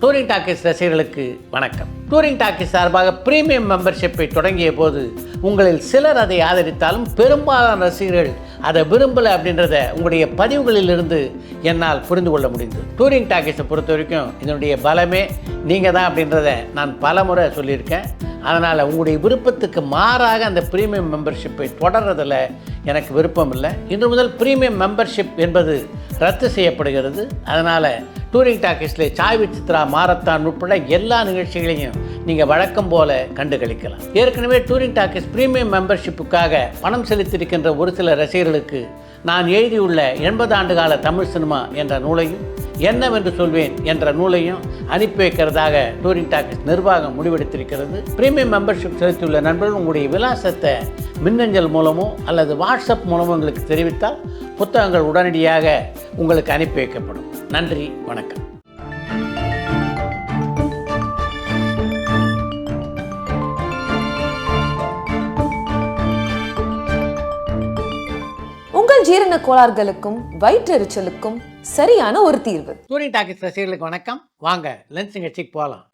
Touring talkies ரசிகர்களுக்கு வணக்கம். Touring talkies சார்பாக பிரீமியம் மெம்பர்ஷிப்பை தொடங்கிய போது உங்களில் சிலர் அதை ஆதரித்தாலும் பெரும்பாலான ரசிகர்கள் அதை விரும்பலை அப்படின்றத உங்களுடைய பதிவுகளிலிருந்து என்னால் புரிந்து கொள்ள முடிந்தது. டூரிங் டாக்கீஸை பொறுத்த வரைக்கும் இதனுடைய பலமே நீங்கள் தான் அப்படின்றத நான் பல முறை சொல்லியிருக்கேன். அதனால் உங்களுடைய விருப்பத்துக்கு மாறாக அந்த ப்ரீமியம் மெம்பர்ஷிப்பை தொடர்றதில் எனக்கு விருப்பம் இல்லை. இன்று முதல் ப்ரீமியம் மெம்பர்ஷிப் என்பது ரத்து செய்யப்படுகிறது. அதனால் டூரிங் டாக்கீஸில் சாய் வித் சித்ரா மாரத்தான் உட்பட எல்லா நிகழ்ச்சிகளையும் நீங்கள் வழக்கம் போல கண்டு களிக்கலாம். ஏற்கனவே டூரிங் டாக்கீஸ் ப்ரீமியம் மெம்பர்ஷிப்புக்காக பணம் செலுத்தியிருக்கின்ற ஒரு சில ரசிகர்களுக்கு நான் எழுதியுள்ள 80 ஆண்டுகால தமிழ் சினிமா என்ற நூலையும் என்னவென்று சொல்வேன் என்ற நூலையும் அனுப்பி வைக்கிறதாக டூரிங் டாக்கீஸ் நிர்வாகம் முடிவெடுத்திருக்கிறது. பிரீமியம் மெம்பர்ஷிப் செலுத்தியுள்ள நண்பர்கள் உங்களுடைய விலாசத்தை மின்னஞ்சல் மூலமோ அல்லது வாட்ஸ்அப் மூலமோ உங்களுக்கு தெரிவித்தால் புத்தகங்கள் உடனடியாக உங்களுக்கு அனுப்பி வைக்கப்படும். நன்றி, வணக்கம். உங்கள் ஜீரண கோளாறுகளுக்கும் வயிற்றெரிச்சலுக்கும் சரியான ஒரு தீர்வு. டூரிங் டாக்கீஸ் ரசிகர்களுக்கு வணக்கம். வாங்க லென்ஸ் நிகழ்ச்சிக்கு போகலாம்.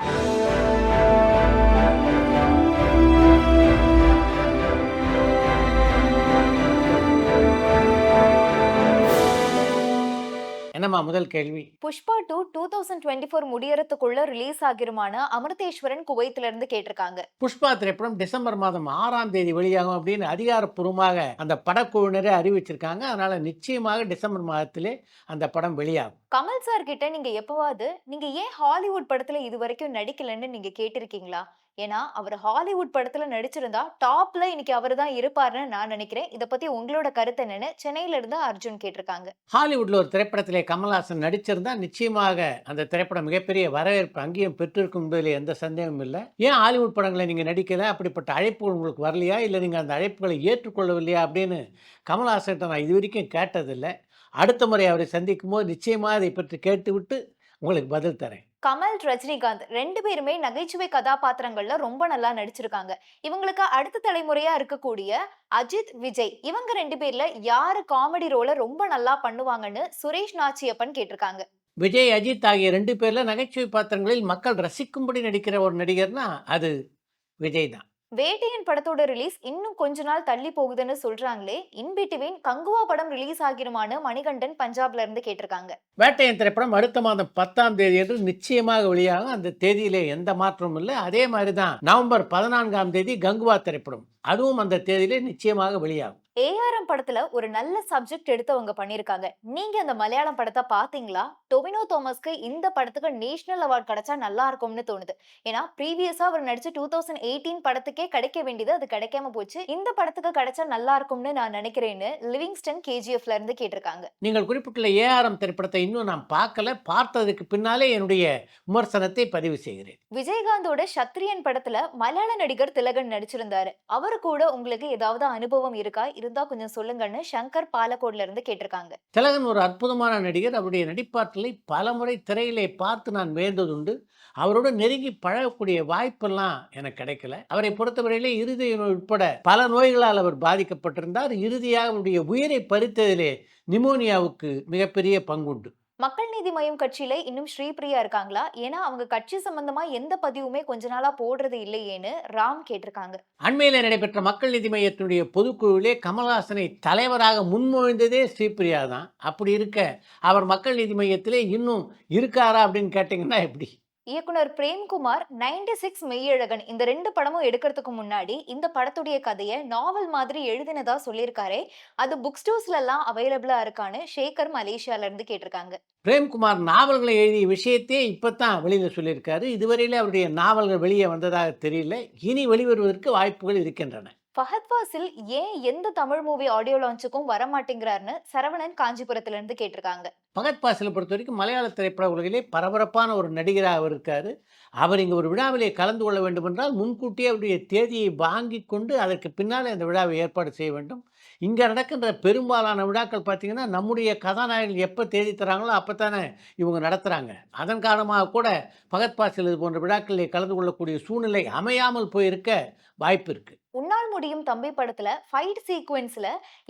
என்னம்மா முதல் கேள்வி? புஷ்பா 2 2024 முடியறதுக்குள்ள ரிலீஸ் ஆகிருமான அமிர்தேஸ்வரன் குவைத்துல இருந்து கேட்டிருக்காங்க. புஷ்பா திரைப்படம் டிசம்பர் மாதம் 6ஆம் தேதி வெளியாகும் அப்படின்னு அதிகாரப்பூர்வமாக அந்த படக்குழுவினரே அறிவிச்சிருக்காங்க. அதனால நிச்சயமாக டிசம்பர் மாதத்திலே அந்த படம் வெளியாகும். கமல் சார் கிட்ட நீங்க எப்பவாவது நீங்க ஏன் ஹாலிவுட் படத்துல இது வரைக்கும் நடிக்கலன்னு நீங்க கேட்டிருக்கீங்களா? ஏன்னா அவர் ஹாலிவுட் படத்துல நடிச்சிருந்தா டாப்ல இன்னைக்கு அவர் தான் இருப்பாருன்னு நான் நினைக்கிறேன். இத பத்தி உங்களோட கருத்து என்னன்னு சென்னையில இருந்து அர்ஜுன் கேட்டிருக்காங்க. ஹாலிவுட்ல ஒரு திரைப்படத்திலே கமல்ஹாசன் நடிச்சிருந்தா நிச்சயமாக அந்த திரைப்படம் மிகப்பெரிய வரவேற்பு அங்கேயும் பெற்றிருக்கும் என்பதில் எந்த சந்தேகமும் இல்லை. ஏன் ஹாலிவுட் படங்களை நீங்க நடிக்கல, அப்படிப்பட்ட அழைப்புகள் உங்களுக்கு வரலையா, இல்லை நீங்க அந்த அழைப்புகளை ஏற்றுக்கொள்ளவில்லையா அப்படின்னு கமல்ஹாசன் நான் இது வரைக்கும் கேட்டதில்லை. அடுத்த முறை அவரை சந்திக்கும் போது நிச்சயமாக அதை பற்றி கேட்டுவிட்டு உங்களுக்கு பதில் தரேன். கமல், ரஜினிகாந்த் 2 பேருமே நகைச்சுவை கதாபாத்திரங்கள்ல ரொம்ப நல்லா நடிச்சிருக்காங்க. இவங்களுக்கு அடுத்த தலைமுறையா இருக்கக்கூடிய அஜித், விஜய் இவங்க 2 பேர்ல யாரு காமெடி ரோல ரொம்ப நல்லா பண்ணுவாங்கன்னு சுரேஷ் நாச்சியப்பன் கேட்டிருக்காங்க. விஜய், அஜித் ஆகிய 2 பேர்ல நகைச்சுவை பாத்திரங்களில் மக்கள் ரசிக்கும்படி நடிக்கிற ஒரு நடிகர்னா அது விஜய் தான். வேட்டையன் படத்தோட ரிலீஸ் இன்னும் கொஞ்ச நாள் தள்ளி போகுதுன்னு சொல்றாங்களே, இன்பிட்வீன் கங்குவா படம் ரிலீஸ் ஆகிருமான்னு மணிகண்டன் பஞ்சாப்ல இருந்து கேட்டிருக்காங்க. வேட்டையன் திரைப்படம் அடுத்த மாதம் 10ஆம் தேதி என்று நிச்சயமாக வெளியாகும். அந்த தேதியிலே எந்த மாற்றமும் இல்லை. அதே மாதிரி தான் நவம்பர் 14ஆம் தேதி கங்குவா திரைப்படம், அதுவும் அந்த தேதியிலே நிச்சயமாக வெளியாகும். ஏஆர்எம் படத்துல ஒரு நல்ல சப்ஜெக்ட் எடுத்து அவங்க பண்ணிருக்காங்க. நீங்க அந்த மலையாளம் படத்தை பாத்தீங்களா? டொவினோ தோமஸ்க்கு இந்த படத்துக்கு நேஷனல் அவார்ட் கிடைச்சா நல்லா இருக்கும்னு தோணுது. ஏன்னா ப்ரீவியஸா அவர் நடிச்ச 2018 படத்துக்கே கிடைக்க வேண்டியது அது கிடைக்காம போச்சு. இந்த படத்துக்கு கிடைச்சா நல்லா இருக்கும்னு நான் நினைக்கிறேன்னு லிவிங்ஸ்டன் கேஜிஎஃப்ல இருந்து கேட்டிருக்காங்க. நீங்கள் குறிப்பிட்டுள்ள ஏஆர்எம் திரைப்படத்தை இன்னும் நான் பார்க்கல. பார்த்ததுக்கு பின்னாலே என்னுடைய விமர்சனத்தை பதிவு செய்கிறேன். விஜயகாந்தோட சத்ரியன் படத்துல மலையாள நடிகர் திலகன் நடிச்சிருந்தாரு. அவரு கூட உங்களுக்கு ஏதாவது அனுபவம் இருக்கா? இருந்தா கொஞ்சம் சொல்லுங்கன்னு சங்கர் பாலக்கோட்ல இருந்து கேட்டிருக்காங்க. திலகன் ஒரு அற்புதமான நடிகர். அவருடைய நடிப்பாற்றலை பலமுறை திரையிலே பார்த்து நான் வியந்ததுண்டு. அவரோடு நெருங்கி பழகக்கூடிய வாய்ப்பெல்லாம் எனக்கு கிடைக்கல. அவரை பொறுத்தவரையிலே இருதய நோய் உட்பட பல நோய்களால் அவர் பாதிக்கப்பட்டிருந்தார். இறுதியாக அவருடைய உயிரை பறித்ததிலே நிமோனியாவுக்கு மிகப்பெரிய பங்குண்டு. மக்கள் நீதி மய்யம் கட்சியில இன்னும் ஸ்ரீபிரியா இருக்காங்களா? ஏன்னா அவங்க கட்சி சம்பந்தமா எந்த பதிவுமே கொஞ்ச நாளா போடுறது இல்லையேன்னு ராம் கேட்டிருக்காங்க. அண்மையில் நடைபெற்ற மக்கள் நீதி மையத்தினுடைய பொதுக்குழுவிலே கமல்ஹாசனை தலைவராக முன்மொழிந்ததே ஸ்ரீபிரியா தான். அப்படி இருக்க அவர் மக்கள் நீதி மையத்திலே இன்னும் இருக்காரா அப்படின்னு கேட்டிங்கன்னா எப்படி? இயக்குனர் பிரேம்குமார் 96 மெய்யழகன் இந்த 2 படமும் எடுக்கிறதுக்கு முன்னாடி இந்த படத்துடைய கதையை நாவல் மாதிரி எழுதினதா சொல்லியிருக்காரே, அது புக் ஸ்டோர்ஸ்ல எல்லாம் அவைலபிளா இருக்கான்னு ஷேகர் மலேசியால இருந்து கேட்டிருக்காங்க. பிரேம்குமார் நாவல்களை எழுதிய விஷயத்தையே இப்பதான் வெளியில சொல்லியிருக்காரு. இதுவரையில அவருடைய நாவல்கள் வெளியே வந்ததாக தெரியல. இனி வெளிவருவதற்கு வாய்ப்புகள் இருக்கின்றன. ஃபஹத் ஃபாசில் ஏன் எந்த தமிழ் மூவி ஆடியோ லான்ச்சுக்கும் வர மாட்டேங்கிறாருன்னு சரவணன் காஞ்சிபுரத்துல இருந்து கேட்டிருக்காங்க. ஃபஹத் ஃபாசிலை பொறுத்த வரைக்கும் மலையாள திரைப்பட உலகிலே பரபரப்பான ஒரு நடிகராக அவர் இருக்காரு. அவர் இங்கே ஒரு விழாவிலே கலந்து கொள்ள வேண்டும் என்றால் முன்கூட்டியே அவருடைய தேதியை வாங்கி கொண்டு அதற்கு பின்னாலே அந்த விழாவை ஏற்பாடு செய்ய வேண்டும். இங்கே நடக்கின்ற பெரும்பாலான விழாக்கள் பார்த்திங்கன்னா நம்முடைய கதாநாயகர்கள் எப்போ தேதி தராங்களோ அப்போ தானே இவங்க நடத்துகிறாங்க. அதன் காரணமாக கூட ஃபஹத் ஃபாசில் இது போன்ற விழாக்களில் கலந்து கொள்ளக்கூடிய சூழ்நிலை அமையாமல் போயிருக்க வாய்ப்பு இருக்குது. உன்னால் முடியும் தம்பி படத்துல ஃபைட் சீக்வென்ஸ்ல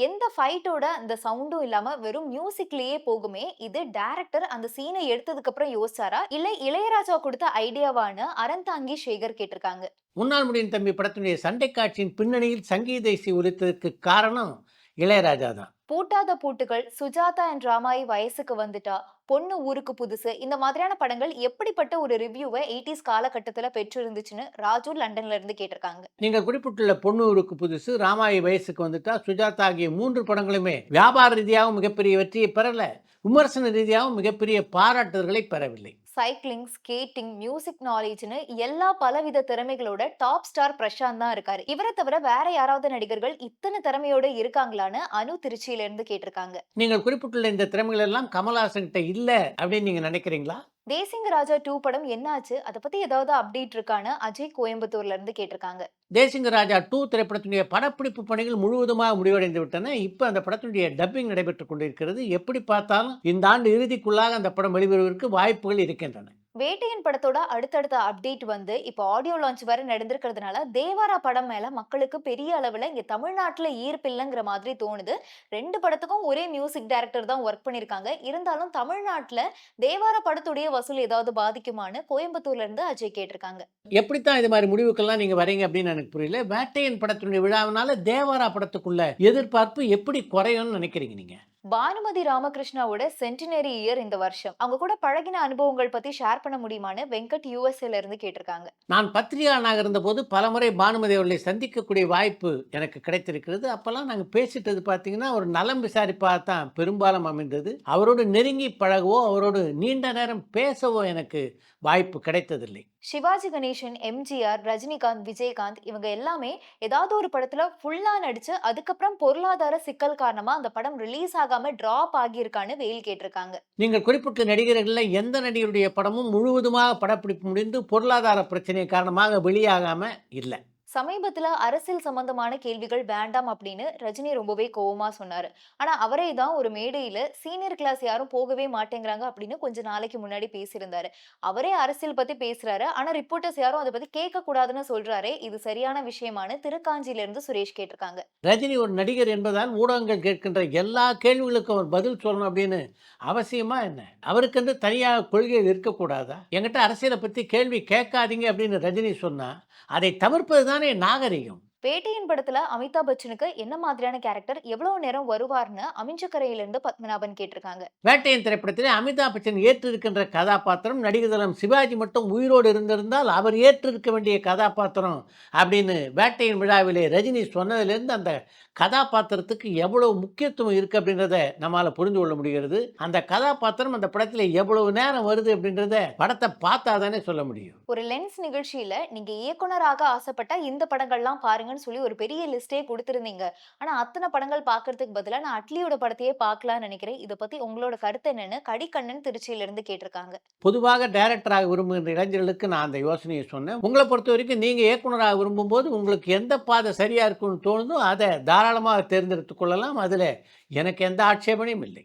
எந்த ஃபைட்டோட அந்த சவுண்டும் இல்லாம வெறும் மியூசிக்லயே போகுமே, இது டைரக்டர் அந்த சீனை எடுத்ததுக்கு அப்புறம் யோசிச்சாரா இல்ல இளையராஜா கொடுத்த ஐடியாவான்னு அறந்தாங்கி சேகர் கேட்டிருக்காங்க. முன்னாள் முடியும் தம்பி படத்தினுடைய சண்டை காட்சியின் பின்னணியில் சங்கீத இசை ஒலித்ததற்கு காரணம் இளையராஜா தான். பூட்டாத பூட்டுகள், சுஜாதா என் ராமாயி வயசுக்கு வந்துட்டா, பொண்ணு ஊருக்கு புதுசு, இந்த மாதிரியான படங்கள் எப்படிப்பட்ட ஒரு ரிவ்யூவை 80s காலகட்டத்துல பெற்றிருந்துச்சுன்னு ராஜு லண்டன்ல இருந்து கேட்டிருக்காங்க. நீங்கள் குறிப்பிட்டுள்ள பொன்னூருக்கு புதுசு, ராமாயி வயசுக்கு வந்துட்டா, சுஜாதா ஆகிய 3 படங்களுமே வியாபார ரீதியாகவும் மிகப்பெரிய வெற்றியை பெறல, விமர்சன ரீதியாகவும் மிகப்பெரிய பாராட்டுதல்களை பெறவில்லை. சைக்கிளிங், ஸ்கேட்டிங், மியூசிக் நாலேஜ்னு எல்லா பலவித திறமைகளோட டாப் ஸ்டார் பிரசாந்த் தான் இருக்காரு. இவரை தவிர வேற யாராவது நடிகர்கள் இத்தனை திறமையோட இருக்காங்களான்னு அனு திருச்சியில இருந்து கேட்டிருக்காங்க. நீங்கள் குறிப்பிட்டுள்ள இந்த திறமைகள் எல்லாம் கமல்ஹாசன் கிட்ட இல்ல அப்படின்னு நீங்க நினைக்கிறீங்களா? தேசிங்க ராஜா 2 படம் என்னாச்சு, அதை பத்தி ஏதாவது அப்டேட் இருக்கான்னு அஜய் கோயம்புத்தூர்ல இருந்து கேட்டிருக்காங்க. தேசிங்க ராஜா 2 திரைப்படத்தினுடைய படப்பிடிப்பு பணிகள் முழுவதுமாக முடிவடைந்து விட்டன. இப்போ அந்த படத்தினுடைய டப்பிங் நடைபெற்றுக் கொண்டிருக்கிறது. எப்படி பார்த்தாலும் இந்த ஆண்டு இறுதிக்குள்ளாக அந்த படம் வெளிவருவதற்கு வாய்ப்புகள் இருக்கின்றன. வேட்டையன் படத்தோட அடுத்தடுத்த அப்டேட் வந்து இப்போ ஆடியோ லான்ச் வரை நடந்திருக்கிறதுனால தேவாரா படம் மேல மக்களுக்கு பெரிய அளவுல இங்க தமிழ்நாட்டுல ஈர்ப்பு இல்லைங்கிற மாதிரி தோணுது. 2 படத்துக்கும் ஒரே மியூசிக் டைரக்டர் தான் ஒர்க் பண்ணிருக்காங்க. இருந்தாலும் தமிழ்நாட்டுல தேவாரா படத்துடைய வசூல் ஏதாவது பாதிக்குமான்னு கோயம்புத்தூர்ல இருந்து அஜய் கேட்டிருக்காங்க. எப்படித்தான் இது மாதிரி முடிவுக்கெல்லாம் நீங்க வரீங்க அப்படின்னு எனக்கு புரியல. வேட்டையன் படத்தினுடைய விழாவினால தேவாரா படத்துக்குள்ள எதிர்பார்ப்பு எப்படி குறையும்னு நினைக்கிறீங்க நீங்க? பானுமதி ராமகிருஷ்ணாவோட சென்டினரி இயர் இந்த வருஷம். அவங்க கூட பழகின அனுபவங்கள் பத்தி ஷேர் பண்ண முடியுமான்னு வெங்கட் யூஎஸ்ஏல இருந்து கேட்டிருக்காங்க. நான் பத்திரிகையாளனாக இருந்தபோது பலமுறை பானுமதி அவர்களை சந்திக்கக்கூடிய வாய்ப்பு எனக்கு கிடைத்திருக்கிறது. அப்பெல்லாம் நாங்கள் பேசிட்டது பார்த்தீங்கன்னா ஒரு நலம் விசாரிப்பாக தான் பெரும்பாலும் அமைந்தது. அவரோடு நெருங்கி பழகவோ அவரோடு நீண்ட நேரம் பேசவோ எனக்கு வாய்ப்பு கிடைத்ததில்லை. சிவாஜி கணேசன், எம்ஜிஆர், ரஜினிகாந்த், விஜயகாந்த் இவங்க எல்லாமே ஏதாவது ஒரு படத்துல ஃபுல்லா நடிச்சு அதுக்கப்புறம் பொருளாதார சிக்கல் காரணமா அந்த படம் ரிலீஸ் ஆகாம டிராப் ஆகியிருக்கான்னு வெயில் கேட்டிருக்காங்க. நீங்கள் குறிப்பிட்ட நடிகர்களில் எந்த நடிகருடைய படமும் முழுவதுமாக படப்பிடிப்பு முடிந்து பொருளாதார பிரச்சனை காரணமாக வெளியாகாம இல்லை. சமீபத்துல அரசியல் சம்பந்தமான கேள்விகள் வேண்டாம் அப்படின்னு ரஜினி ரொம்பவே கோவமா சொன்னாரு. ஆனா அவரே தான் ஒரு மேடையில சீனியர் கிளாஸ் யாரும் போகவே மாட்டேங்கிறாங்க அப்படின்னு கொஞ்ச நாளைக்கு முன்னாடி பேசியிருந்தாரு. அவரே அரசியல் பத்தி பேசுறாரு, ஆனா ரிப்போர்ட்டர்ஸ் யாரும் அதை பத்தி கேட்க கூடாதுன்னு சொல்றாரு. இது சரியான விஷயமானு திருக்காஞ்சியில இருந்து சுரேஷ் கேட்டிருக்காங்க. ரஜினி ஒரு நடிகர் என்பதால் ஊடகங்கள் கேட்கின்ற எல்லா கேள்விகளுக்கும் அவர் பதில் சொல்லணும் அப்படின்னு அவசியமா என்ன? அவருக்கென்று தனியாக கொள்கைகள் இருக்கக்கூடாதா? என்கிட்ட அரசியலை பற்றி கேள்வி கேட்காதீங்க அப்படின்னு ரஜினி சொன்னா அதை தவிர்ப்பது தானே நாகரிகம். வேட்டையின் படத்துல அமிதாப் பச்சனுக்கு என்ன மாதிரியான கேரக்டர், எவ்வளவு நேரம் வருவார்னு அமைஞ்சக்கரையில இருந்து பத்மநாபன் கேட்டிருக்காங்க. வேட்டையின் திரைப்படத்திலே அமிதாப் பச்சன் ஏற்றிருக்கின்ற கதாபாத்திரம் நடிகர் திலம் சிவாஜி மட்டும் உயிரோடு இருந்திருந்தால் அவர் ஏற்றிருக்க வேண்டிய கதாபாத்திரம் அப்படின்னு வேட்டையின் விழாவிலே ரஜினி சொன்னதிலிருந்து அந்த கதாபாத்திரத்துக்கு எவ்வளவு முக்கியத்துவம் இருக்கு அப்படின்றத நம்மால் புரிந்து கொள்ள முடிகிறது. அந்த கதாபாத்திரம் அந்த படத்தில் எவ்வளவு நேரம் வருது அப்படின்றத படத்தை பார்த்தா தானே சொல்ல முடியும். ஒரு லென்ஸ் நிகழ்ச்சியில நீங்க இயக்குனராக ஆசைப்பட்ட இந்த படங்கள்லாம் பாருங்கன்னு சொல்லி ஒரு பெரிய லிஸ்டே கொடுத்திருந்தீங்க. ஆனா அத்தனை படங்கள் பாக்குறதுக்கு பதிலா நான் அட்லியோட படத்தையே பார்க்கலாம்னு நினைக்கிறேன். இதை பத்தி உங்களோட கருத்து என்னன்னு கடிக்கண்ணன் திருச்சியில இருந்து கேட்டிருக்காங்க. பொதுவாக டைரக்டராக விரும்புகின்ற இளைஞர்களுக்கு நான் அந்த யோசனையை சொன்னேன். உங்களை பொறுத்த வரைக்கும் நீங்க இயக்குனராக விரும்பும்போது உங்களுக்கு எந்த பாதை சரியா இருக்குன்னு தோணுதோ அதை தாராளமாக தேர்ந்தெடுத்துக் கொள்ளலாம். அதுல எனக்கு எந்த ஆட்சேபனையும் இல்லை.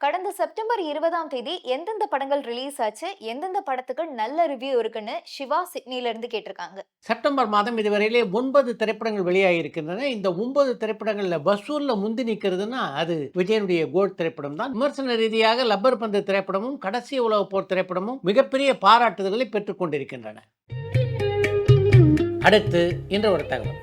கடந்த செப்டம்பர் 20ஆம் தேதி எந்தெந்த படங்கள் ரிலீஸ் ஆச்சு, எந்தெந்த படத்துக்கு நல்ல ரிவ்யூ இருக்குன்னு சிவா சிட்னில இருந்து கேட்டிருக்காங்க. செப்டம்பர் மாதம் இதுவரையிலே 9 திரைப்படங்கள் வெளியாகி இருக்கின்றன. இந்த 9 திரைப்படங்கள்ல வசூல்ல முந்தி நிற்கிறதுனா அது விஜயனுடைய கோல்ட் திரைப்படம் தான். விமர்சன ரீதியாக லப்பர் பந்து திரைப்படமும் கடைசி உலக போர் திரைப்படமும் மிகப்பெரிய பாராட்டுதல்களை பெற்றுக் கொண்டிருக்கின்றன. அடுத்து இன்று ஒரு தகவல்.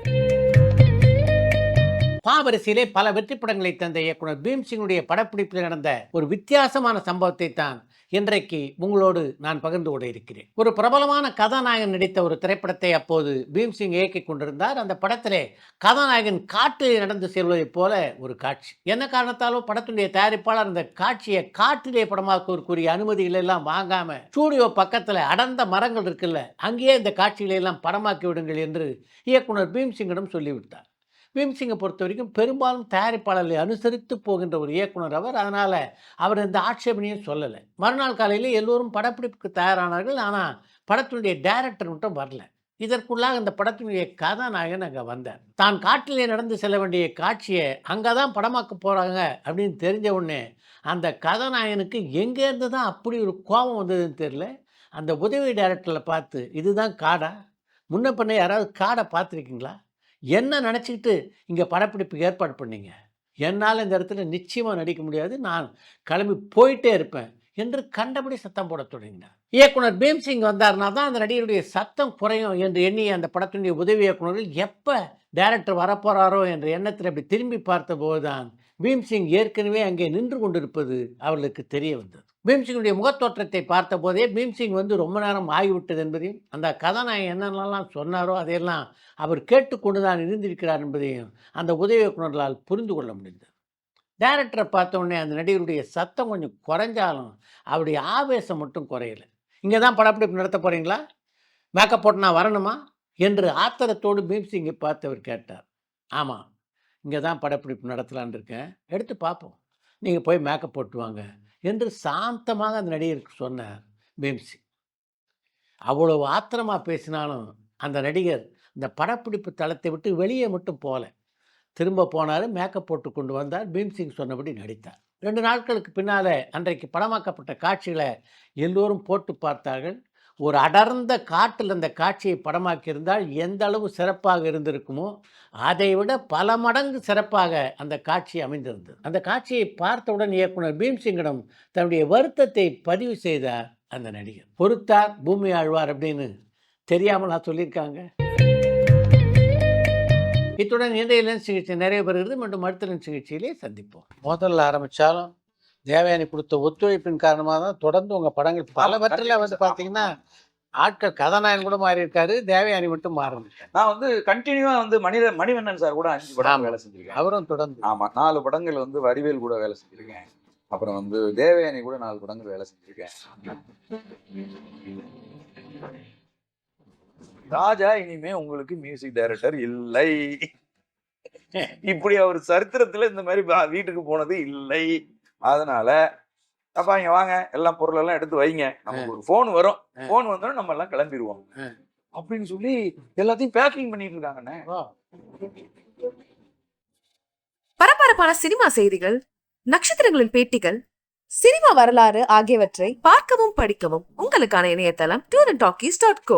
பாவரிசையிலே பல வெற்றி படங்களை தந்த இயக்குனர் பீம்சிங்குடைய படப்பிடிப்பில் நடந்த ஒரு வித்தியாசமான சம்பவத்தை தான் இன்றைக்கு உங்களோடு நான் பகிர்ந்து கொள்ள இருக்கிறேன். ஒரு பிரபலமான கதாநாயகன் நடித்த ஒரு திரைப்படத்தை அப்போது பீம்சிங் இயக்கி கொண்டிருந்தார். அந்த படத்திலே கதாநாயகன் காட்டிலே நடந்து செல்வதைப் போல ஒரு காட்சி. என்ன காரணத்தாலோ படத்துடைய தயாரிப்பாளர் அந்த காட்சியை காட்டிலே படமாக்குவதற்குரிய அனுமதிகள் எல்லாம் வாங்காம ஸ்டூடியோ பக்கத்தில் அடர்ந்த மரங்கள் இருக்குல்ல, அங்கேயே இந்த காட்சிகளை எல்லாம் படமாக்கி விடுங்கள் என்று இயக்குனர் பீம்சிங்கிடம் சொல்லிவிட்டார். பீம்சிங்கை பொறுத்த வரைக்கும் பெரும்பாலும் தயாரிப்பாளர்களை அனுசரித்து போகின்ற ஒரு இயக்குனர் அவர். அதனால் அவர் இந்த ஆட்சேபனையும் சொல்லலை. மறுநாள் காலையில் எல்லோரும் படப்பிடிப்புக்கு தயாரானார்கள். ஆனால் படத்தினுடைய டைரக்டர் மட்டும் வரல. இதற்குள்ளாக இந்த படத்தினுடைய கதாநாயகன் அங்கே வந்தார். தான் காட்டிலே நடந்து செல்ல வேண்டிய காட்சியை அங்கே தான் படமாக்க போகிறாங்க அப்படின்னு தெரிஞ்ச உடனே அந்த கதாநாயகனுக்கு எங்கேருந்து தான் அப்படி ஒரு கோபம் வந்ததுன்னு தெரியல. அந்த உதவி டைரக்டரில் பார்த்து, இதுதான் காடா? முன்ன பின்ன யாராவது காடை பார்த்துருக்கீங்களா? என்ன நினச்சிக்கிட்டு இங்கே படப்பிடிப்புக்கு ஏற்பாடு பண்ணீங்க? என்னால் இந்த இடத்துல நிச்சயமாக நடிக்க முடியாது, நான் கிளம்பி போயிட்டே இருப்பேன் என்று கண்டபடி சத்தம் போட தொடங்கினார். இயக்குனர் பீம்சிங் வந்தார்னா தான் அந்த நடிகருடைய சத்தம் குறையும் என்று எண்ணிய அந்த படத்தினுடைய உதவி இயக்குனர்கள் எப்போ டைரக்டர் வரப்போகிறாரோ என்ற எண்ணத்தில் அப்படி திரும்பி பார்த்தபோது தான் பீம்சிங் ஏற்கனவே அங்கே நின்று கொண்டிருப்பது அவர்களுக்கு தெரிய வந்தது. பீம்சிங்குடைய முகத்தோற்றத்தை பார்த்த போதே பீம்சிங் ரொம்ப நேரம் ஆகிவிட்டது என்பதையும், அந்த கதாநாயகன் என்னென்னலாம் சொன்னாரோ அதையெல்லாம் அவர் கேட்டுக்கொண்டு தான் இருந்திருக்கிறார் என்பதையும் அந்த உதவி இயக்குனர்களால் புரிந்து கொள்ள முடிந்தது. டைரக்டரை பார்த்த உடனே அந்த நடிகருடைய சத்தம் கொஞ்சம் குறைஞ்சாலும் அவருடைய ஆவேசம் மட்டும் குறையலை. இங்கே தான் படப்பிடிப்பு நடத்த போகிறீங்களா? மேக்கப் போட்டு நான் வரணுமா என்று ஆத்திரத்தோடு பீம்சிங்கை பார்த்து அவர் கேட்டார். ஆமாம், இங்கே தான் படப்பிடிப்பு நடத்தலான் இருக்கேன், எடுத்து பார்ப்போம், நீங்கள் போய் மேக்கப் போட்டு வாங்க என்று சாந்தமாக அந்த நடிகருக்கு சொன்னார் பீம்சிங். அவ்வளவு ஆத்திரமாக பேசினாலும் அந்த நடிகர் இந்த படப்பிடிப்பு தளத்தை விட்டு வெளியே மட்டும் போகல. திரும்ப போனார், மேக்கப் போட்டு கொண்டு வந்தார், பீம்சிங் சொன்னபடி நடித்தார். 2 நாட்களுக்கு பின்னால் அன்றைக்கு படமாக்கப்பட்ட காட்சிகளை எல்லோரும் போட்டு பார்த்தார்கள். ஒரு அடர்ந்த காட்டில் அந்த காட்சியை படமாக்கியிருந்தால் எந்த அளவு சிறப்பாக இருந்திருக்குமோ அதை விட பல மடங்கு சிறப்பாக அந்த காட்சி அமைந்திருந்தது. அந்த காட்சியை பார்த்தவுடன் இயக்குனர் பீம்சிங்கிடம் தன்னுடைய வருத்தத்தை பதிவு செய்தார் அந்த நடிகர். பொறுத்தார் பூமி ஆழ்வார் அப்படின்னு தெரியாமலா சொல்லியிருக்காங்க. இத்துடன் இன்றைய லென்ஸ் சிகிச்சை நிறைய பெறுகிறது. மீண்டும் அடுத்த லென்ஸ் சிகிச்சையிலே சந்திப்போம். முதல்ல ஆரம்பித்தாலும் தேவயானி கொடுத்த ஒத்துழைப்பின் காரணமாக தான் தொடர்ந்து உங்கள் படங்கள் பலவற்றில் பார்த்தீங்கன்னா ஆட்கள் கதாநாயகன் கூட மாறி இருக்காரு, தேவயானி மட்டும் மாறணும். நான் கண்டினியூவா மணிவண்ணன் சார் கூட 5 படம் வேலை செஞ்சிருக்கேன். அவரும் தொடர்ந்து. ஆமா, 4 படங்கள் வடிவேல் கூட வேலை செஞ்சிருக்கேன். அப்புறம் தேவயானி கூட 4 படங்கள் வேலை செஞ்சிருக்கேன். ராஜா இனிமே உங்களுக்கு மியூசிக் டைரக்டர் இல்லை, இப்படி அவர் சரித்திரத்துல இந்த மாதிரி வீட்டுக்கு போனது இல்லை. அதனால அப்பா இங்க வாங்க, எல்லாம் பொருள் எல்லாம் எடுத்து வைங்க, நமக்கு ஒரு போன் வரும், போன் வந்தோம் நம்ம எல்லாம் கிளம்பிடுவோம் அப்படின்னு சொல்லி எல்லாத்தையும் பேக்கிங் பண்ணிட்டு இருக்காங்கண்ணே. பரபரப்பான சினிமா செய்திகள், நட்சத்திரங்களின் பேட்டிகள், சினிமா வரலாறு ஆகியவற்றை பார்க்கவும் படிக்கவும் உங்களுக்கான இணையதளம் tourantalkies.co.